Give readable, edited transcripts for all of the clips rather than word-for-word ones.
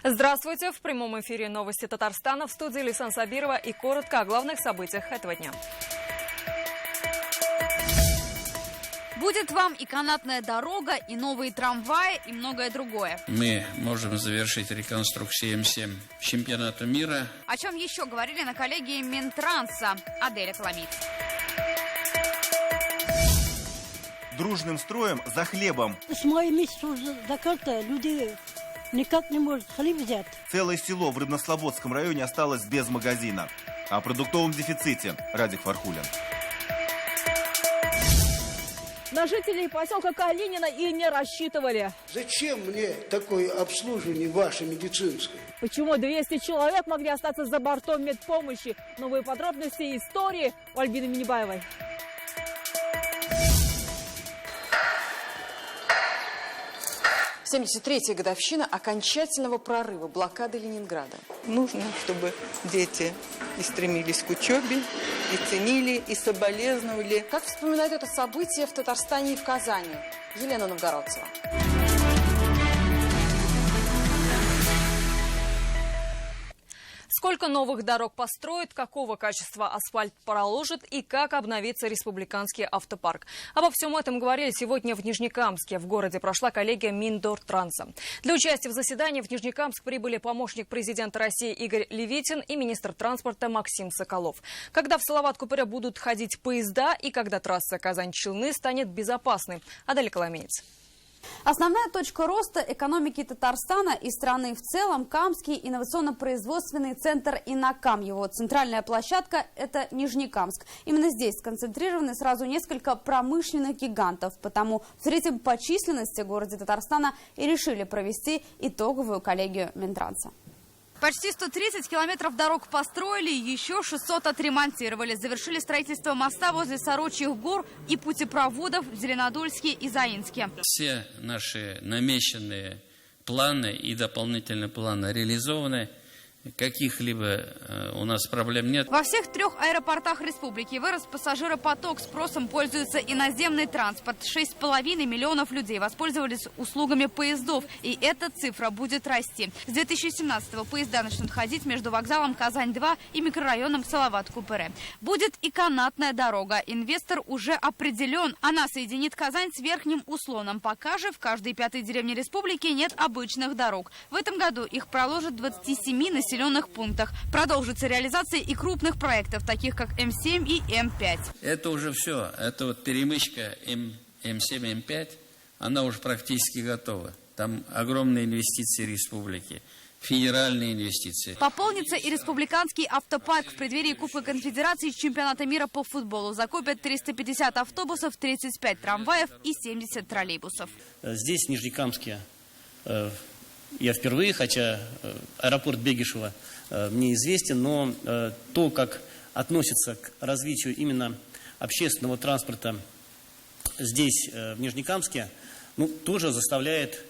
Здравствуйте! В прямом эфире новости Татарстана, в студии Лисан Сабирова, и коротко о главных событиях этого дня. Будет вам и канатная дорога, и новые трамваи, и многое другое. Мы можем завершить реконструкцию М7 чемпионата мира. О чем еще говорили на коллегии Минтранса. Аделя Коломиц. Дружным строем за хлебом. С мая месяца уже до карты люди никак не может хлеб взять. Целое село в Рыбнослободском районе осталось без магазина. О продуктовом дефиците Радик Фархулин. На жителей поселка Калинина и не рассчитывали. Зачем мне такое обслуживание ваше медицинское? Почему 200 человек могли остаться за бортом медпомощи? Новые подробности и истории у Альбины Минибаевой. – 73-я годовщина окончательного прорыва блокады Ленинграда. Нужно, чтобы дети и стремились к учебе, и ценили, и соболезновали. Как вспоминают это событие в Татарстане и в Казани? Елена Новгородцева. Сколько новых дорог построят, какого качества асфальт проложит и как обновится республиканский автопарк. Обо всем этом говорили сегодня в Нижнекамске. В городе прошла коллегия Миндортранса. Для участия в заседании в Нижнекамск прибыли помощник президента России Игорь Левитин и министр транспорта Максим Соколов. Когда в Салават-Купре будут ходить поезда и когда трасса Казань-Челны станет безопасной. Аделя Коломиец. Основная точка роста экономики Татарстана и страны в целом – Камский инновационно-производственный центр «Инокам». Его центральная площадка – это Нижнекамск. Именно здесь сконцентрированы сразу несколько промышленных гигантов. Потому в третьем по численности городе Татарстана и решили провести итоговую коллегию Минтранса. Почти 130 километров дорог построили, еще 600 отремонтировали. Завершили строительство моста возле Сорочьих гор и путепроводов в Зеленодольске и Заинске. Все наши намеченные планы и дополнительные планы реализованы. Каких-либо у нас проблем нет. Во всех 3 аэропортах республики вырос пассажиропоток. Спросом пользуется и наземный транспорт. 6,5 миллионов людей воспользовались услугами поездов. И эта цифра будет расти. С 2017-го поезда начнут ходить между вокзалом Казань-2 и микрорайоном Салават-Купре. Будет и канатная дорога. Инвестор уже определен. Она соединит Казань с Верхним Услоном. Пока же в каждой 5-й деревне республики нет обычных дорог. В этом году их проложат в 27 населенных пунктах. Продолжится реализация и крупных проектов, таких как М7 и М5. Это уже все. Это вот перемычка М7, М5, она уже практически готова. Там огромные инвестиции республики. Федеральные инвестиции. Пополнится и республиканский автопарк. В преддверии Кубка Конфедерации чемпионата мира по футболу закупят 350 автобусов, 35 трамваев и 70 троллейбусов. Здесь, в Нижнекамске, я впервые, хотя аэропорт Бегишева мне известен, но то, как относится к развитию именно общественного транспорта здесь, в Нижнекамске, тоже заставляет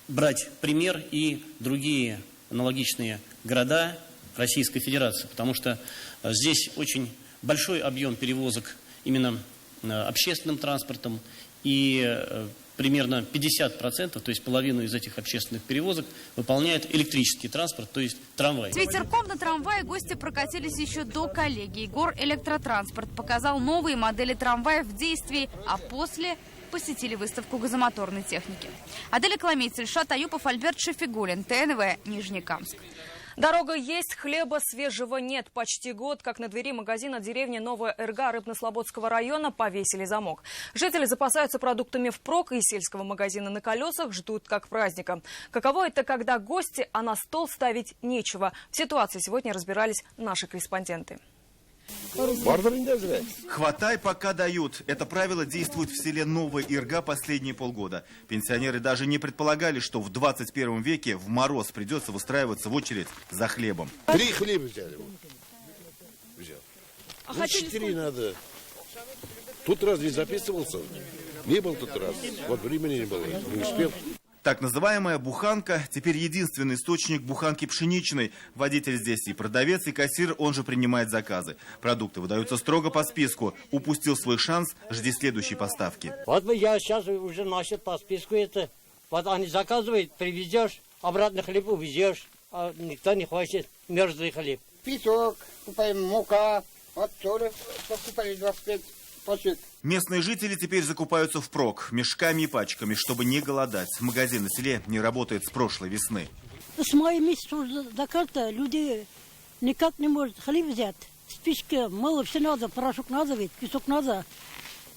брать пример и другие аналогичные города Российской Федерации, потому что здесь очень большой объем перевозок именно общественным транспортом, и примерно 50%, то есть половину из этих общественных перевозок, выполняет электрический транспорт, то есть трамвай. С ветерком на трамвае гости прокатились еще до коллегии. Горэлектротранспорт показал новые модели трамваев в действии, а после посетили выставку газомоторной техники. Аделя Коломиец, Ильшат Аюпов, Альберт Шефигулин, ТНВ, Нижнекамск. Дорога есть, хлеба свежего нет. Почти год, как на двери магазина деревни Новая Эрга Рыбнослободского района повесили замок. Жители запасаются продуктами впрок и сельского магазина на колесах ждут как праздника. Каково это, когда гости, а на стол ставить нечего? В ситуации сегодня разбирались наши корреспонденты. Хватай, пока дают. Это правило действует в селе Новая Ирга последние полгода. Пенсионеры даже не предполагали, что в 21 веке в мороз придется выстраиваться в очередь за хлебом. 3 хлеба взяли. Взял. 4 надо. Тут раз не записывался. Не был тут раз. Вот времени не было. Не успел. Так называемая буханка теперь единственный источник буханки пшеничной. Водитель здесь и продавец, и кассир, он же принимает заказы. Продукты выдаются строго по списку. Упустил свой шанс, жди следующей поставки. Вот я сейчас уже носят по списку это. Вот они заказывают, привезешь. обратно хлеб увезешь, а никто не хочет мерзлый хлеб. Песок, покупаем мука, вот соли покупали 25 пачек. Местные жители теперь закупаются впрок, мешками и пачками, чтобы не голодать. Магазин на селе не работает с прошлой весны. С мая месяца уже до карты люди никак не могут хлеб взять. Спички мало, все надо, порошок надо, ведь песок надо.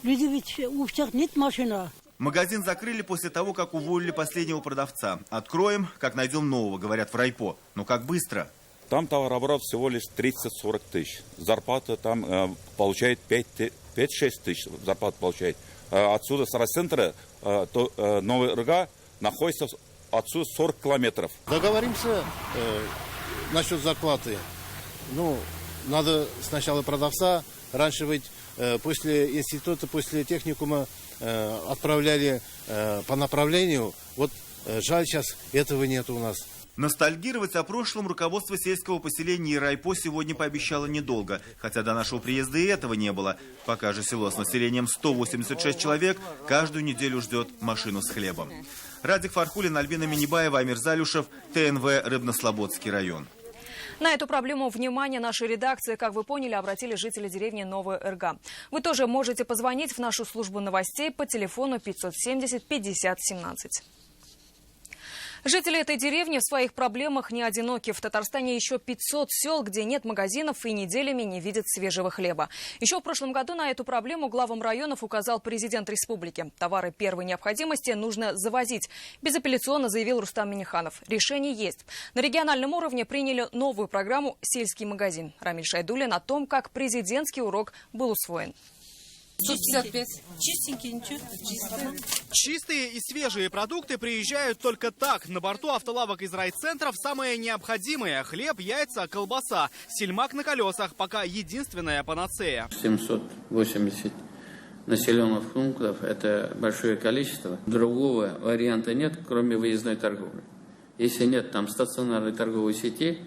Люди ведь у всех нет машины. Магазин закрыли после того, как уволили последнего продавца. Откроем, как найдем нового, говорят в райпо. Но как быстро? Там товарооборот всего лишь 30-40 тысяч. Зарплата там получает 5-6 тысяч. Зарплату получает. Отсюда с райцентра Новый Рыга находится отсюда 40 километров. Договоримся насчет зарплаты. Ну, надо сначала продавца. Раньше ведь после института, после техникума отправляли по направлению. Вот жаль, сейчас этого нет у нас. Ностальгировать о прошлом руководство сельского поселения и райпо сегодня пообещало недолго, хотя до нашего приезда и этого не было. Пока же село с населением 186 человек каждую неделю ждет машину с хлебом. Радик Фархулин, Альбина Минибаева, Амир Залюшев, ТНВ, Рыбнослободский район. На эту проблему внимание нашей редакции, как вы поняли, обратили жители деревни Новая Ырга. Вы тоже можете позвонить в нашу службу новостей по телефону 570 50 17. Жители этой деревни в своих проблемах не одиноки. В Татарстане еще 500 сел, где нет магазинов и неделями не видят свежего хлеба. Еще в прошлом году на эту проблему главам районов указал президент республики. Товары первой необходимости нужно завозить. Безапелляционно заявил Рустам Минниханов. Решение есть. На региональном уровне приняли новую программу «Сельский магазин». Рамиль Шайдуллин о том, как президентский урок был усвоен. 155. Чистенькие, ничего. Чистые и свежие продукты приезжают только так. На борту автолавок из райцентров самое необходимое – хлеб, яйца, колбаса. Сельмак на колесах – пока единственная панацея. 780 населенных пунктов – это большое количество. Другого варианта нет, кроме выездной торговли. Если нет там стационарной торговой сети,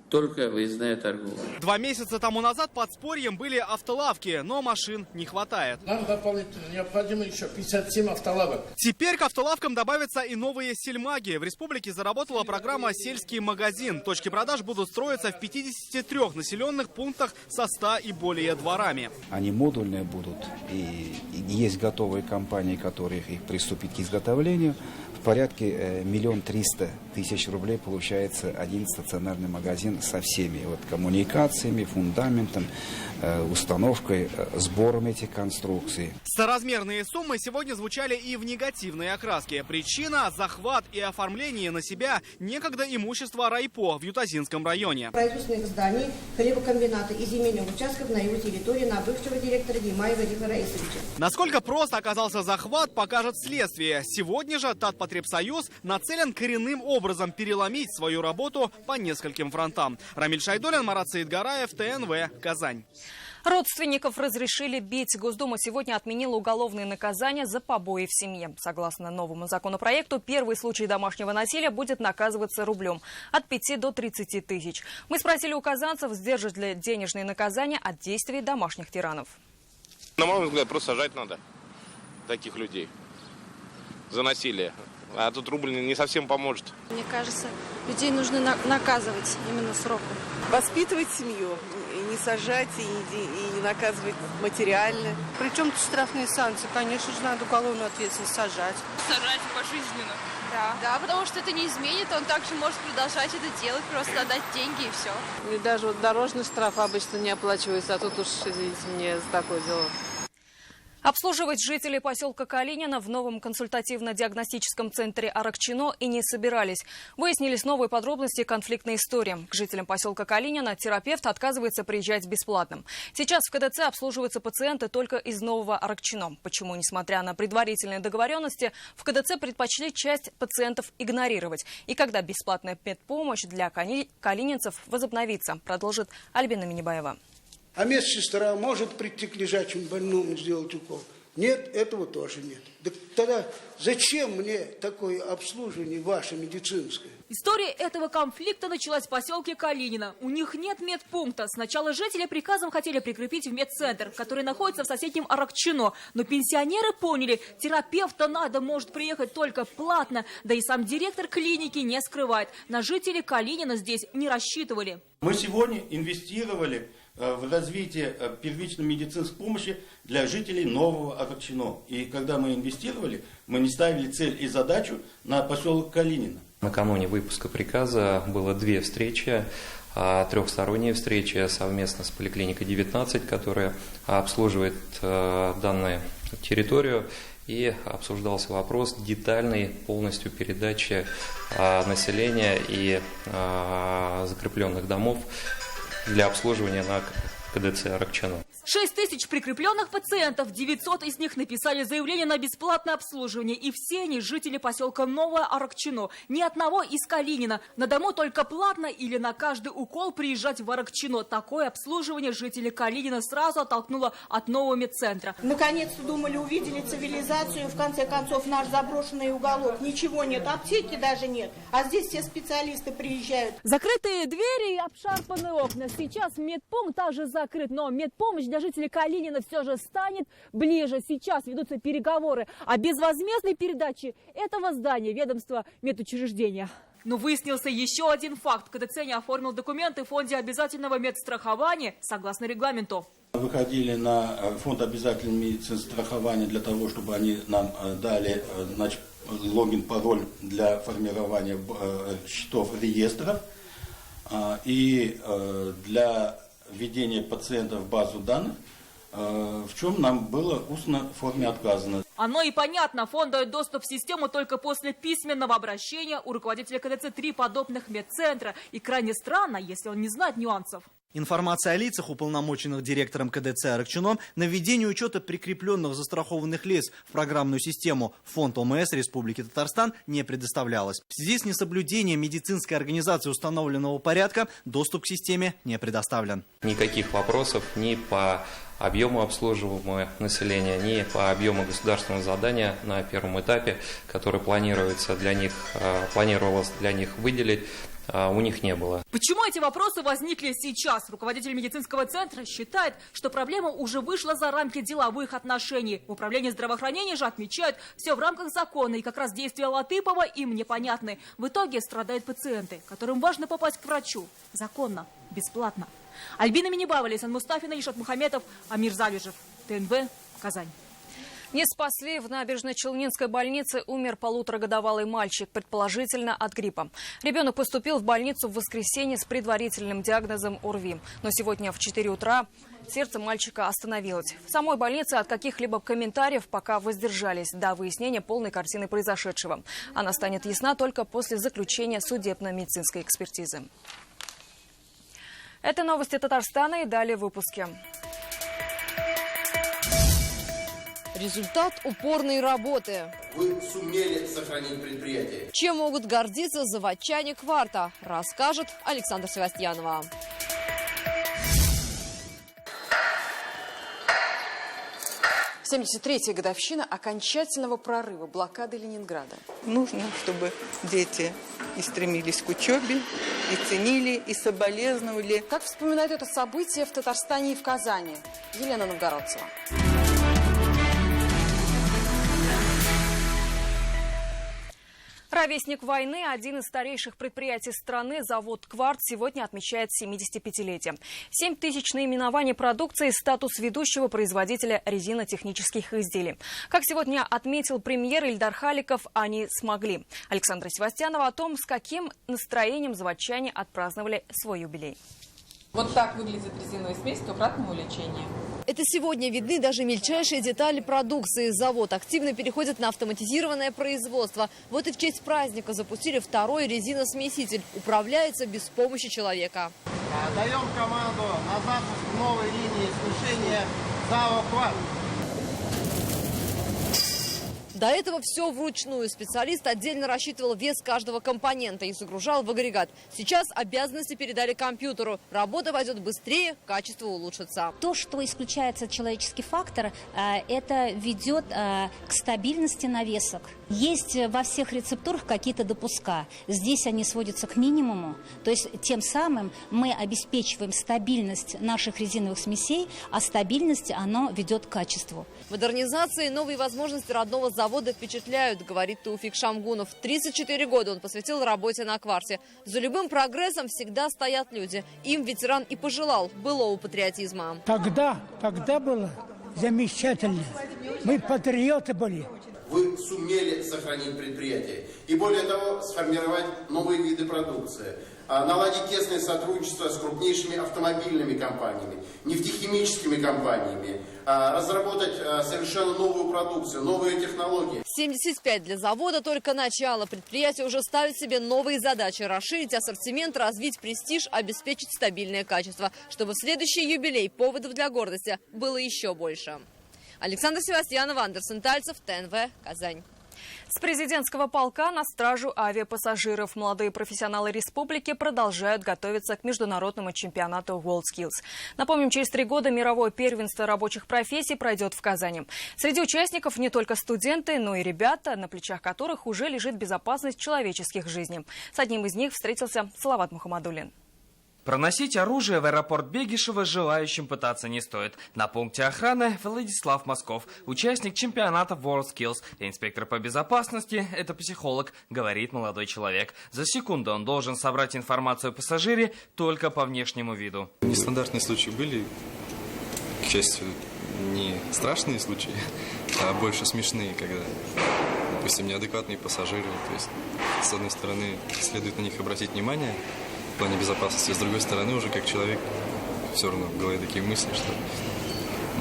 только выездная торговля. 2 месяца тому назад подспорьем были автолавки, но машин не хватает. Нам дополнительно необходимо еще 57 автолавок. Теперь к автолавкам добавятся и новые сельмаги. В республике заработала программа «Сельский магазин». Точки продаж будут строиться в 53 населенных пунктах со 100 и более дворами. Они модульные будут, и есть готовые компании, которые их приступят к изготовлению. В порядке 1 300 000 рублей получается один стационарный магазин со всеми коммуникациями, фундаментом, установкой, сбором этих конструкций. Соразмерные суммы сегодня звучали и в негативной окраске. Причина – захват и оформление на себя некогда имущества райпо в Ютазинском районе. Производственных зданий, хлебокомбината и земельных участков на его территории на бывшего директора Димаева Рихара Раисовича. Насколько просто оказался захват, покажет следствие. Сегодня же Татпотребсоюз нацелен коренным образом переломить свою работу по нескольким фронтам. Рамиль Шайдуллин, Марат Саидгараев, ТНВ, Казань. Родственников разрешили бить. Госдума сегодня отменила уголовные наказания за побои в семье. Согласно новому законопроекту, первый случай домашнего насилия будет наказываться рублем от 5 до 30 тысяч. Мы спросили у казанцев, сдержат ли денежные наказания от действий домашних тиранов. На мой взгляд, просто сажать надо таких людей за насилие. А тут рубль не совсем поможет. Мне кажется, людей нужно наказывать именно сроком. Воспитывать семью, и не сажать, и не наказывать материально. Причем тут штрафные санкции, конечно же, надо уголовную ответственность сажать. Сажать пожизненно. Да, потому что это не изменит, он также может продолжать это делать, просто отдать деньги и все. И даже дорожный штраф обычно не оплачивается, а тут уж, извините мне, за такое дело. Обслуживать жителей поселка Калинина в новом консультативно-диагностическом центре Аракчино и не собирались. Выяснились новые подробности конфликтной истории. К жителям поселка Калинина терапевт отказывается приезжать бесплатно. Сейчас в КДЦ обслуживаются пациенты только из Нового Аракчино. Почему, несмотря на предварительные договоренности, в КДЦ предпочли часть пациентов игнорировать? И когда бесплатная медпомощь для калининцев возобновится, продолжит Альбина Минибаева. А медсестра может прийти к лежачему больному сделать укол? Нет, этого тоже нет. Так тогда зачем мне такое обслуживание ваше медицинское? История этого конфликта началась в поселке Калинино. У них нет медпункта. Сначала жители приказом хотели прикрепить в медцентр, который находится в соседнем Аракчино. Но пенсионеры поняли, терапевта надо может приехать только платно. Да и сам директор клиники не скрывает. На жителей Калинина здесь не рассчитывали. Мы сегодня инвестировали в развитие первичной медицинской помощи для жителей Нового Аракчино. И когда мы инвестировали, мы не ставили цель и задачу на поселок Калинино. Накануне выпуска приказа было 2 встречи, 3-сторонние встречи совместно с поликлиникой 19, которая обслуживает данную территорию, и обсуждался вопрос детальной полностью передачи населения и закрепленных домов для обслуживания на КДЦ Аракчино. 6000 прикрепленных пациентов, 900 из них написали заявление на бесплатное обслуживание. И все они жители поселка Новое Аракчино. Ни одного из Калинина. На дому только платно или на каждый укол приезжать в Аракчино. Такое обслуживание жители Калинина сразу оттолкнуло от нового медцентра. Наконец-то думали, увидели цивилизацию. В конце концов, наш заброшенный уголок. Ничего нет, аптеки даже нет. А здесь все специалисты приезжают. Закрытые двери и обшарпанные окна. Сейчас медпункт также закрыт, но медпомощь для жителей Калинина все же станет ближе. Сейчас ведутся переговоры о безвозмездной передаче этого здания ведомства медучреждения. Но выяснился еще один факт. КДЦ не оформил документы в фонде обязательного медстрахования согласно регламенту. Выходили на фонд обязательного медицинского страхования для того, чтобы они нам дали логин, пароль для формирования счетов реестров и для введения пациентов в базу данных, в чем нам было устно в форме отказано. Оно и понятно. Фонд дает доступ в систему только после письменного обращения у руководителя КДЦ 3 подобных медцентра. И крайне странно, если он не знает нюансов. Информация о лицах, уполномоченных директором КДЦ Аракчино, на введение учета прикрепленных застрахованных лиц в программную систему Фонд ОМС Республики Татарстан не предоставлялась. В связи с несоблюдением медицинской организации установленного порядка доступ к системе не предоставлен. Никаких вопросов ни по объему обслуживаемого населения, ни по объему государственного задания на первом этапе, который планировалось для них выделить, у них не было. Почему эти вопросы возникли сейчас? Руководитель медицинского центра считает, что проблема уже вышла за рамки деловых отношений. В управлении здравоохранения же отмечают, все в рамках закона, и как раз действия Латыпова им непонятны. В итоге страдают пациенты, которым важно попасть к врачу. Законно, бесплатно. Альбина Минибаева, Лейсан Мустафина, Ишат Мухаметов, Амир Залежев. ТНВ, Казань. Не спасли. В Набережно-Челнинской больнице умер полуторагодовалый мальчик, предположительно от гриппа. Ребенок поступил в больницу в воскресенье с предварительным диагнозом ОРВИ. Но сегодня в 4 утра сердце мальчика остановилось. В самой больнице от каких-либо комментариев пока воздержались до выяснения полной картины произошедшего. Она станет ясна только после заключения судебно-медицинской экспертизы. Это новости Татарстана, и далее в выпуске. Результат упорной работы. Вы сумели сохранить предприятие. Чем могут гордиться заводчане Кварта, расскажет Александра Севастьянова. 73-я годовщина окончательного прорыва блокады Ленинграда. Нужно, чтобы дети и стремились к учебе, и ценили, и соболезновали. Как вспоминают это событие в Татарстане и в Казани? Елена Новгородцева. Ровесник войны, один из старейших предприятий страны, завод «Кварт», сегодня отмечает 75-летие. 7 тысяч наименований продукции, статус ведущего производителя резинотехнических изделий. Как сегодня отметил премьер Ильдар Халиков, они смогли. Александра Севастьянова о том, с каким настроением заводчане отпраздновали свой юбилей. Вот так выглядит резиновая смесь к двукратному увеличению. Это сегодня видны даже мельчайшие детали продукции. Завод активно переходит на автоматизированное производство. Вот и в честь праздника запустили второй резиносмеситель. Управляется без помощи человека. Даем команду на запуск новой линии смешения ЗАО «Кварт». До этого все вручную. Специалист отдельно рассчитывал вес каждого компонента и загружал в агрегат. Сейчас обязанности передали компьютеру. Работа пойдет быстрее, качество улучшится. То, что исключается человеческий фактор, это ведет к стабильности навесок. Есть во всех рецептурах какие-то допуска. Здесь они сводятся к минимуму. То есть тем самым мы обеспечиваем стабильность наших резиновых смесей, а стабильность оно ведет к качеству. Модернизация и новые возможности родного завода впечатляют, говорит Тауфик Шамгунов. 34 года он посвятил работе на кварте. За любым прогрессом всегда стоят люди. Им ветеран и пожелал былого патриотизма. Тогда было замечательно. Мы патриоты были. Вы сумели сохранить предприятие и, более того, сформировать новые виды продукции, наладить тесное сотрудничество с крупнейшими автомобильными компаниями, нефтехимическими компаниями, разработать совершенно новую продукцию, новые технологии. 75 для завода только начало. Предприятие уже ставит себе новые задачи: расширить ассортимент, развить престиж, обеспечить стабильное качество, чтобы в следующий юбилей поводов для гордости было еще больше. Александр Севастьянов, Андерсон Тальцев, ТНВ, Казань. С президентского полка на стражу авиапассажиров молодые профессионалы республики продолжают готовиться к международному чемпионату WorldSkills. Напомним, через 3 года мировое первенство рабочих профессий пройдет в Казани. Среди участников не только студенты, но и ребята, на плечах которых уже лежит безопасность человеческих жизней. С одним из них встретился Салават Мухаммадуллин. Проносить оружие в аэропорт Бегишева желающим пытаться не стоит. На пункте охраны Владислав Москов, участник чемпионата WorldSkills. Инспектор по безопасности, это психолог, говорит молодой человек. За секунду он должен собрать информацию о пассажире только по внешнему виду. Нестандартные случаи были, к счастью, не страшные случаи, а больше смешные, когда, допустим, неадекватные пассажиры. То есть, с одной стороны, следует на них обратить внимание в плане безопасности, с другой стороны, уже как человек, все равно в голове такие мысли, что,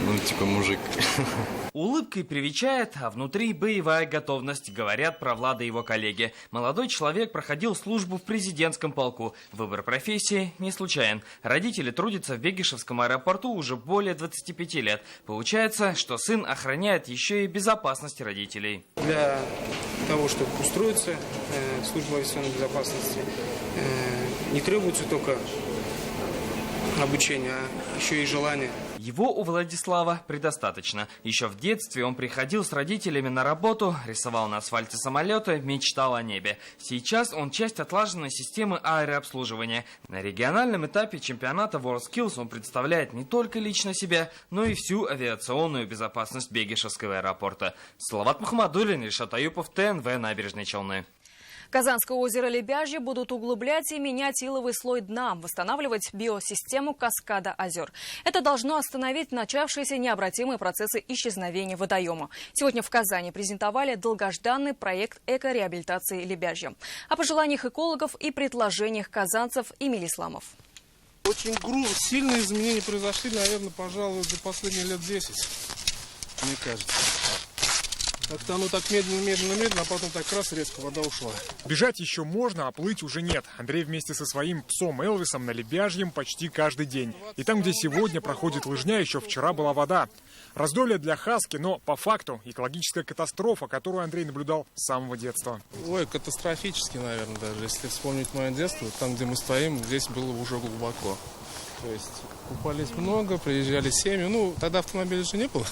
ну, типа мужик. Улыбкой привечает, а внутри боевая готовность, говорят про Влада и его коллеги. Молодой человек проходил службу в президентском полку. Выбор профессии не случайен. Родители трудятся в Бегишевском аэропорту уже более 25 лет. Получается, что сын охраняет еще и безопасность родителей. Для того, чтобы устроиться в службу авиационной безопасности, не требуется только обучение, а еще и желание. Его у Владислава предостаточно. Еще в детстве он приходил с родителями на работу, рисовал на асфальте самолеты, мечтал о небе. Сейчас он часть отлаженной системы аэрообслуживания. На региональном этапе чемпионата WorldSkills он представляет не только лично себя, но и всю авиационную безопасность Бегишевского аэропорта. Салават Мухаммадуллин, Ришат Аюпов, ТНВ, Набережные Челны. Казанское озеро Лебяжье будут углублять и менять иловый слой дна, восстанавливать биосистему каскада озер. Это должно остановить начавшиеся необратимые процессы исчезновения водоема. Сегодня в Казани презентовали долгожданный проект экореабилитации Лебяжья. О пожеланиях экологов и предложениях казанцев Эмиль Исламов. Очень сильные изменения произошли, наверное, пожалуй, за последние лет 10, мне кажется. Как-то оно так медленно, а потом так раз резко вода ушла. Бежать еще можно, а плыть уже нет. Андрей вместе со своим псом Элвисом на Лебяжьем почти каждый день. И там, где сегодня проходит лыжня, еще вчера была вода. Раздолье для хаски, но по факту экологическая катастрофа, которую Андрей наблюдал с самого детства. Ой, катастрофически, наверное, даже. Если вспомнить мое детство, там, где мы стоим, здесь было уже глубоко. То есть купались много, приезжали семьи. Ну, тогда автомобилей же не было.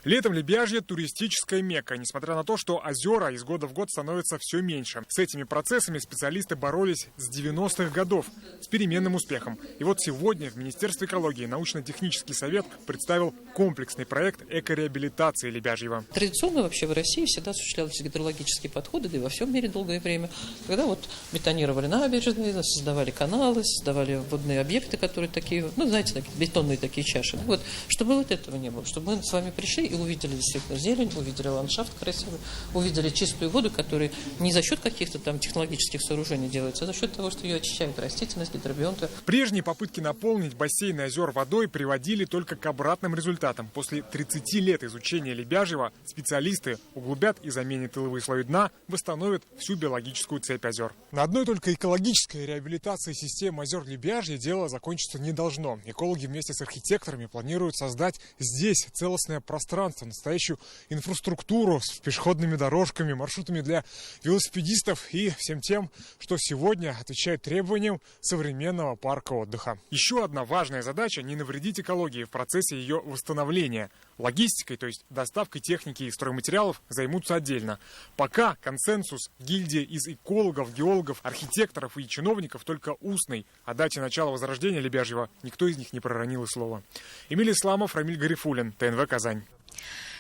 Летом Лебяжье – туристическая мекка, несмотря на то, что озера из года в год становятся все меньше. С этими процессами специалисты боролись с 90-х годов с переменным успехом. И вот сегодня в Министерстве экологии научно-технический совет представил комплексный проект экореабилитации Лебяжьего. Традиционно вообще в России всегда осуществлялись гидрологические подходы, да и во всем мире долгое время, когда вот бетонировали набережные, создавали каналы, создавали водные объекты, которые такие, ну, знаете, бетонные такие чаши. Вот, чтобы вот этого не было, чтобы мы с вами пришли и увидели действительно зелень, увидели ландшафт красивый, увидели чистую воду, которая не за счет каких-то там технологических сооружений делается, а за счет того, что ее очищают растительность, гидробионты. Прежние попытки наполнить бассейны озер водой приводили только к обратным результатам. После 30 лет изучения Лебяжьего специалисты углубят и заменят иловые слои дна, восстановят всю биологическую цепь озер. На одной только экологической реабилитации системы озер Лебяжья дело закончиться не должно. Экологи вместе с архитекторами планируют создать здесь целостное пространство пространство, настоящую инфраструктуру с пешеходными дорожками, маршрутами для велосипедистов и всем тем, что сегодня отвечает требованиям современного парка отдыха. Еще одна важная задача – не навредить экологии в процессе ее восстановления. Логистикой, то есть доставкой техники и стройматериалов, займутся отдельно. Пока консенсус гильдии из экологов, геологов, архитекторов и чиновников только устный. О дате начала возрождения Лебяжьего никто из них не проронил и слова. Эмиль Исламов, Рамиль Гарифуллин, ТНВ «Казань».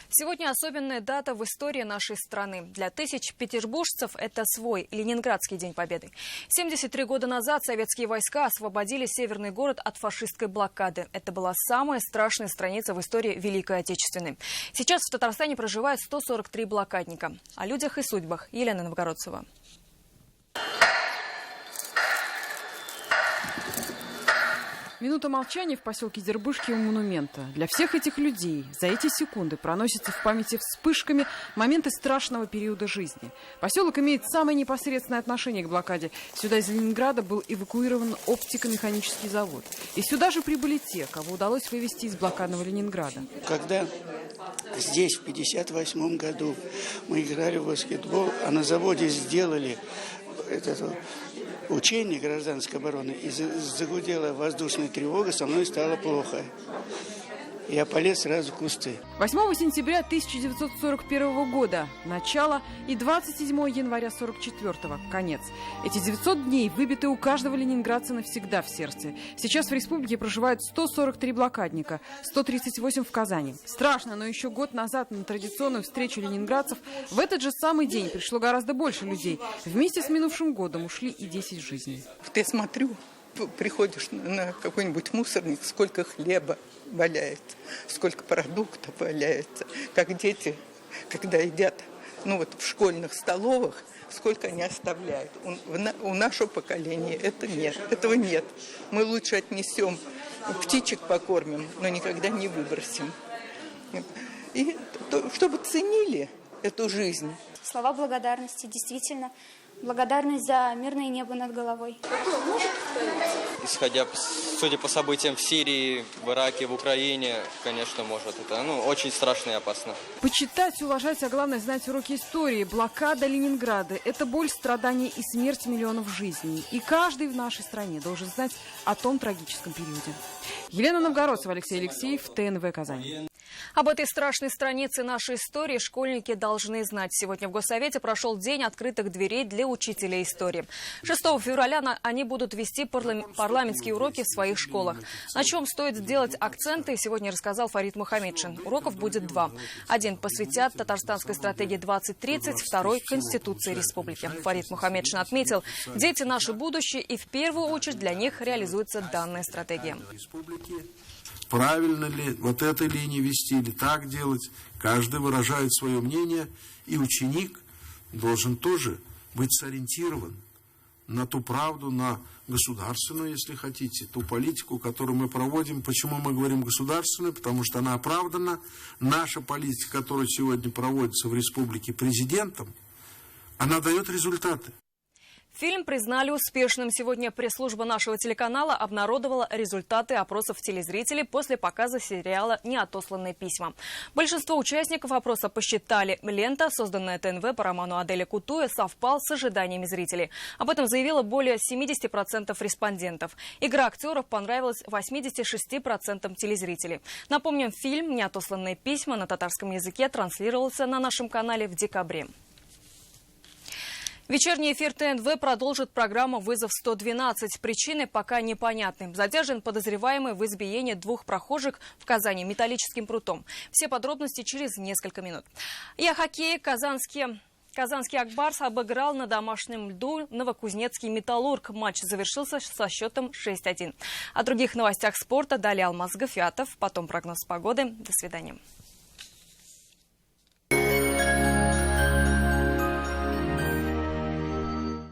Сегодня особенная дата в истории нашей страны. Для тысяч петербуржцев это свой Ленинградский день Победы. 73 года назад советские войска освободили северный город от фашистской блокады. Это была самая страшная страница в истории Великой Отечественной. Сейчас в Татарстане проживает 143 блокадника. О людях и судьбах Елена Новгородцева. Минута молчания в поселке Дербышки у монумента. Для всех этих людей за эти секунды проносятся в памяти вспышками моменты страшного периода жизни. Поселок имеет самое непосредственное отношение к блокаде. Сюда из Ленинграда был эвакуирован оптико-механический завод. И сюда же прибыли те, кого удалось вывести из блокадного Ленинграда. Когда здесь в 1958 году мы играли в баскетбол, а на заводе сделали учение гражданской обороны, и загудела воздушная тревога, со мной стало плохо. Я полез сразу в кусты. 8 сентября 1941 года – начало, и 27 января 1944 – конец. Эти 900 дней выбиты у каждого ленинградца навсегда в сердце. Сейчас в республике проживают 143 блокадника, 138 в Казани. Страшно, но еще год назад на традиционную встречу ленинградцев в этот же самый день пришло гораздо больше людей. Вместе с минувшим годом ушли и 10 жизней. Я смотрю, приходишь на какой-нибудь мусорник, сколько хлеба валяется, сколько продуктов валяется, как дети, когда едят, в школьных столовых, сколько они оставляют. У нашего поколения этого нет. Мы лучше отнесем, птичек покормим, но никогда не выбросим. И чтобы ценили эту жизнь. Слова благодарности, действительно. Благодарность за мирное небо над головой. Исходя, судя по событиям в Сирии, в Ираке, в Украине, конечно, может. Это очень страшно и опасно. Почитать, уважать, а главное знать уроки истории. Блокада Ленинграда – это боль, страдания и смерть миллионов жизней. И каждый в нашей стране должен знать о том трагическом периоде. Елена Новгородцева, Алексей Алексеев, ТНВ «Казань». Об этой страшной странице нашей истории школьники должны знать. Сегодня в Госсовете прошел день открытых дверей для учителей истории. 6 февраля они будут вести парламентские уроки в своих школах. На чем стоит сделать акценты, сегодня рассказал Фарид Мухаммедшин. Уроков будет 2. Один посвятят татарстанской стратегии 2030, второй – Конституции республики. Фарид Мухаммедшин отметил, дети – наше будущее, и в первую очередь для них реализуется данная стратегия. Правильно ли вот этой линии вести или так делать. Каждый выражает свое мнение, и ученик должен тоже быть сориентирован на ту правду, на государственную, если хотите, ту политику, которую мы проводим. Почему мы говорим государственную? Потому что она оправдана. Наша политика, которая сегодня проводится в республике президентом, она дает результаты. Фильм признали успешным. Сегодня пресс-служба нашего телеканала обнародовала результаты опросов телезрителей после показа сериала «Неотосланные письма». Большинство участников опроса посчитали, лента, созданная ТНВ по роману Аделя Кутуя, совпал с ожиданиями зрителей. Об этом заявило более 70% респондентов. Игра актеров понравилась 86% телезрителей. Напомним, фильм «Неотосланные письма» на татарском языке транслировался на нашем канале в декабре. Вечерний эфир ТНВ продолжит программу «Вызов 112». Причины пока непонятны. Задержан подозреваемый в избиении 2 прохожих в Казани металлическим прутом. Все подробности через несколько минут. И о хоккее. Казанский «Акбарс» обыграл на домашнем льду новокузнецкий «Металлург». Матч завершился со счетом 6-1. О других новостях спорта далее Алмаз Гафиатов, потом прогноз погоды. До свидания.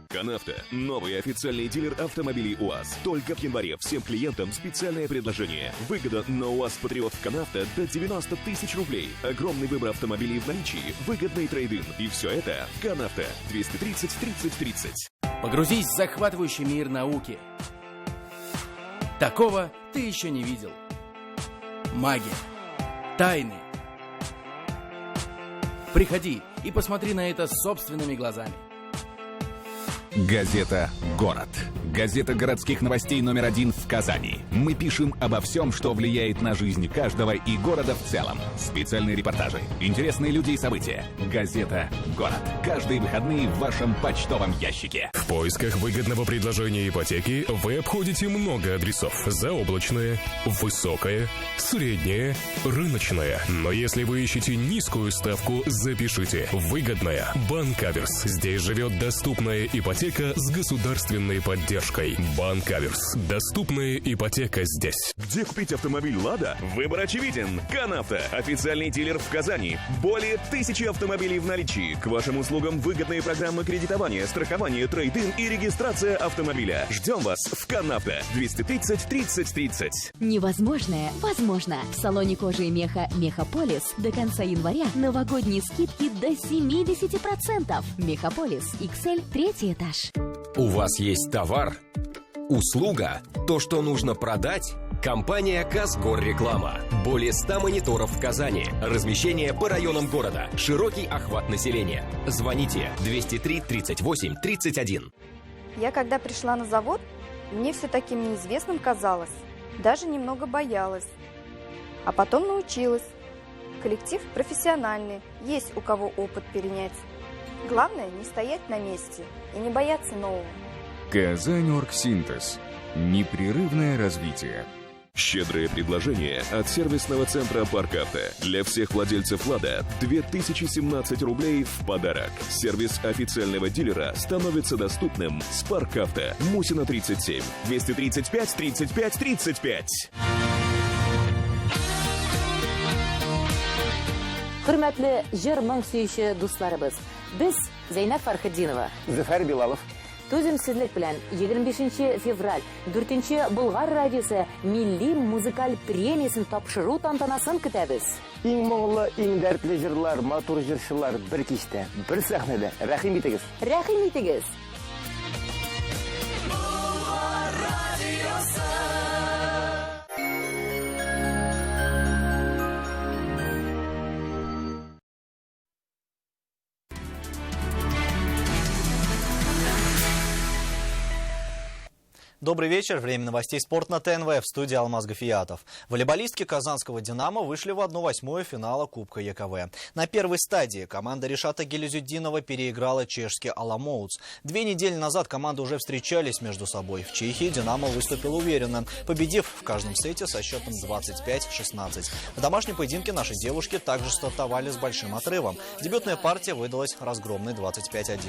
Канавто – новый официальный дилер автомобилей УАЗ. Только в январе всем клиентам специальное предложение. Выгода на УАЗ Патриот в Канавто до 90 тысяч рублей. Огромный выбор автомобилей в наличии, выгодный трейд-ин. И все это в Канавто. 230 30 30. Погрузись в захватывающий мир науки. Такого ты еще не видел. Магия, тайны, Приходи и посмотри на это собственными глазами. Газета «Город». Газета городских новостей номер 1 в Казани. Мы пишем обо всем, что влияет на жизнь каждого и города в целом. Специальные репортажи, интересные люди и события. Газета «Город». Каждые выходные в вашем почтовом ящике. В поисках выгодного предложения ипотеки вы обходите много адресов. Заоблачное, высокое, среднее, рыночное. Но если вы ищете низкую ставку, запишите. Выгодная. Банк Аверс. Здесь живет доступная ипотека с государственной поддержкой. Банк Аверс. Доступная ипотека здесь. Где купить автомобиль «Лада»? Выбор очевиден. «Канавто» – официальный дилер в Казани. Более 1000 автомобилей в наличии. К вашим услугам выгодные программы кредитования, страхования, трейд-ин и регистрация автомобиля. Ждем вас в «Канавто». 230 30 30. Невозможное возможно. В салоне кожи и меха «Мехаполис» до конца января новогодние скидки до 70%. «Мехаполис XL», 3-й этаж. У вас есть товар, услуга, то, что нужно продать? Компания «Казгорреклама». Более 100 мониторов в Казани. Размещение по районам города. Широкий охват населения. Звоните 203 38 31. Я когда пришла на завод, мне все таким неизвестным казалось. Даже немного боялась. А потом научилась. Коллектив профессиональный, есть у кого опыт перенять. Главное не стоять на месте и не бояться нового. «Казань-Оргсинтез». Непрерывное развитие. Щедрое предложение от сервисного центра «Парк Авто». Для всех владельцев «Лада» 2017 рублей в подарок. Сервис официального дилера становится доступным с «Парк Авто». Мусина 37. 235 35 35. Hürmetli jır ming suyushi do'stlarimiz, biz Zaynab Farhiddinova, Zafar Bilalov. Түземсезлек белән 25 февраль 4-нче Болгар радиосы милли музыкаль премиясын тапшыру тантанасын көтәбез. Иң моңлы, иң дәртле җырлар, матур җырчылар бер кичтә, бер сәхнәдә. Рәхим итегез. Рәхим итегез. Добрый вечер. Время новостей «Спорт» на ТНВ. В студии Алмаз Гафиятов. Волейболистки казанского «Динамо» вышли в 1/8 финала Кубка ЕКВ. На первой стадии команда Ришата Гелезюддинова переиграла чешский Аламоутс. 2 недели назад команды уже встречались между собой. В Чехии «Динамо» выступил уверенно, победив в каждом сете со счетом 25-16. В домашнем поединке наши девушки также стартовали с большим отрывом. Дебютная партия выдалась разгромной 25-11.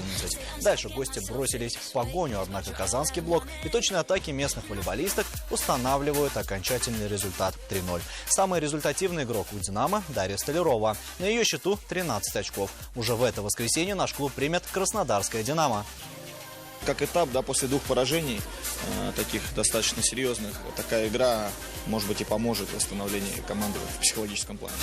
Дальше гости бросились в погоню, однако казанский блок и точно атаки местных волейболисток устанавливают окончательный результат 3-0. Самый результативный игрок у «Динамо» Дарья Столярова. На ее счету 13 очков. Уже в это воскресенье наш клуб примет краснодарское «Динамо». Как этап, да, после 2 поражений, таких достаточно серьезных, такая игра, может быть, и поможет в восстановлении команды в психологическом плане.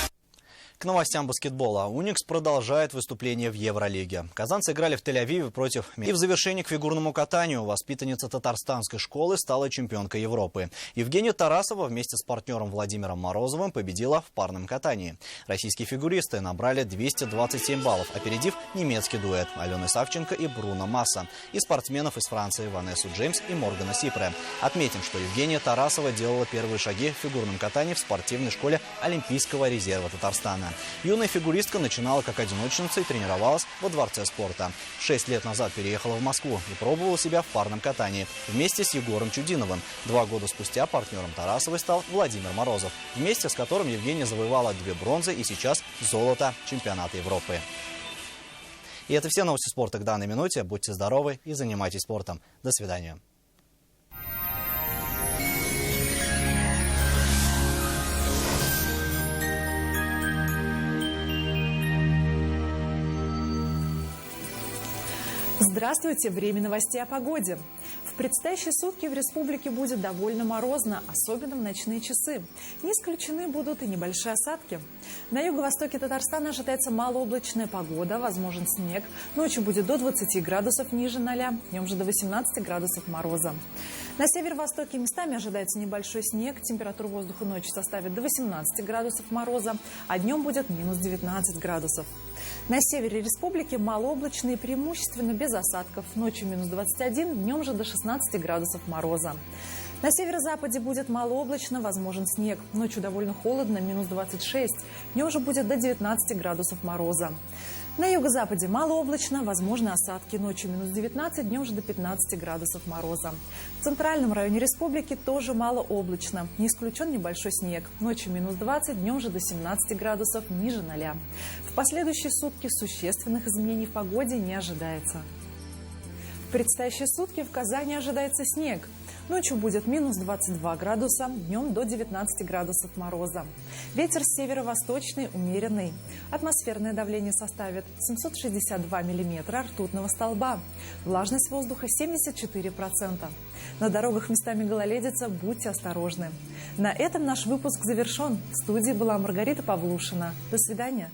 К новостям баскетбола. «Уникс» продолжает выступление в Евролиге. Казанцы играли в Тель-Авиве против Минска. И в завершении к фигурному катанию воспитанница татарстанской школы стала чемпионкой Европы. Евгения Тарасова вместе с партнером Владимиром Морозовым победила в парном катании. Российские фигуристы набрали 227 баллов, опередив немецкий дуэт Алены Савченко и Бруно Масса и спортсменов из Франции Ванессу Джеймс и Моргана Сипре. Отметим, что Евгения Тарасова делала первые шаги в фигурном катании в спортивной школе Олимпийского резерва Татарстана. Юная фигуристка начинала как одиночница и тренировалась во Дворце спорта. 6 лет назад переехала в Москву и пробовала себя в парном катании вместе с Егором Чудиновым. 2 года спустя партнером Тарасовой стал Владимир Морозов, вместе с которым Евгения завоевала 2 бронзы и сейчас золото чемпионата Европы. И это все новости спорта к данной минуте. Будьте здоровы и занимайтесь спортом. До свидания. Здравствуйте! Время новостей о погоде. В В предстоящие сутки в республике будет довольно морозно, особенно в ночные часы. Не исключены будут и небольшие осадки. На юго-востоке Татарстана ожидается малооблачная погода, возможен снег. Ночью будет до 20 градусов ниже 0, днем же до 18 градусов мороза. На северо-востоке местами ожидается небольшой снег. Температура воздуха ночью составит до 18 градусов мороза, а днем будет минус 19 градусов. На севере республики малооблачно и преимущественно без осадков. Ночью минус 21, днем же до 16 градусов мороза. На северо-западе будет малооблачно, возможен снег. Ночью довольно холодно, минус 26, днем же будет до 19 градусов мороза. На юго-западе малооблачно, возможны осадки. Ночью минус 19, днем же до 15 градусов мороза. В центральном районе республики тоже малооблачно. Не исключен небольшой снег. Ночью минус 20, днем же до 17 градусов ниже 0. В последующие сутки существенных изменений в погоде не ожидается. В предстоящие сутки в Казани ожидается снег. Ночью будет минус 22 градуса, днем до 19 градусов мороза. Ветер северо-восточный, умеренный. Атмосферное давление составит 762 миллиметра ртутного столба. Влажность воздуха 74%. На дорогах местами гололедица, будьте осторожны. На этом наш выпуск завершен. В студии была Маргарита Павлушина. До свидания.